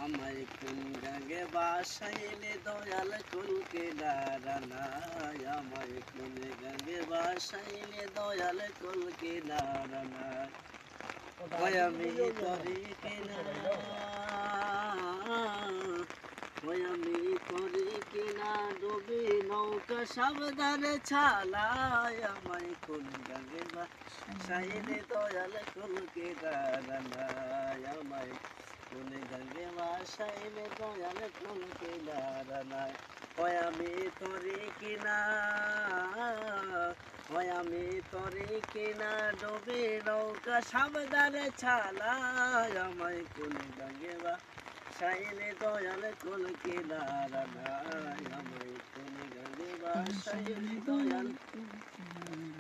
আমায় কোন গাঙ্গে বাসাইলে দয়াল কুলকে নারানায়, আমায় কোন গাঙ্গে বাসাইলে দয়াল কুলকে নারানায়। ওই আমি তরি কিনা, ওই আমি তরি কিনা ডুবি নৌকা সাবধানে ছালায়, আমায় কোন গাঙ্গে বাসাইলে দয়াল কুলকে নারানায়, আমায় কোন গাঙ্গে বাসাইলে দয়াল কুলকে নারানায়। ওই আমি তরি কিনা, ওই আমি তরি কিনা ডুবি নৌকা সাবধানে ছালায়, আমায় কোন গাঙ্গে বাসাইলে দয়াল কুলকে নারানায়, আমায় কোন গাঙ্গে বাসাইলে দয়াল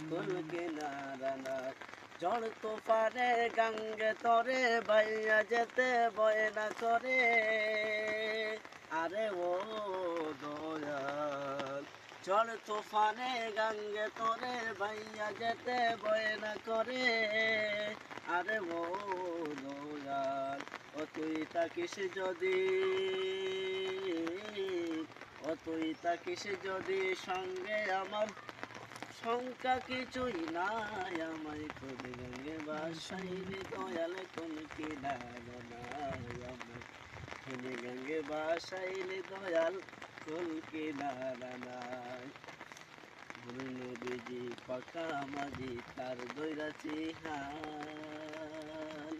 কুলকে নারানায়। ঝড় তুফানে গঙ্গে তরে বাইয়া যেতে ভয় না করে, আরে ও দয়াল। ঝড় তুফানে গঙ্গে তরে বাইয়া যেতে ভয় না করে, আরে ও দয়াল। ও তুই তাকিস যদি, ও তুই তাকিস যদি সঙ্গে আমার শঙ্কা কিছুই নাই, আমায় কোন গাঙ্গে বাসাইলে দয়াল কুলকে নারানায়, আমায় কোন গাঙ্গে বাসাইলে দয়াল কুলকে নারানায়। নবীজি পাকা মাঝি তার দৈরাছি হাল,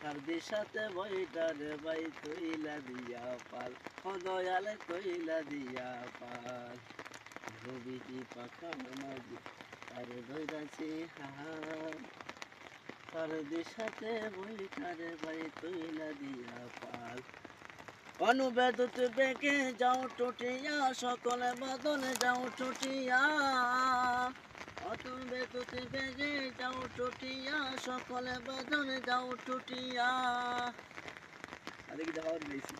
তার দিশাতে বইটার বাই তৈলা দিয়া পাল, ও দয়াল তৈলা দিয়া পাল। নবীজি পাকা মাঝি তার দৈরাছি হাল, তার দিশাতে বইটার বাই তৈলা দিয়া পাল। অনুবেদত বেগে যাও টুটিয়া, সকলে বাদনে যাও টুটিয়া, অনুবেদত বেগে যাও টুটিয়া, সকলে বাদনে যাও টুটিয়া। আরে কি যাওয়ার বেশি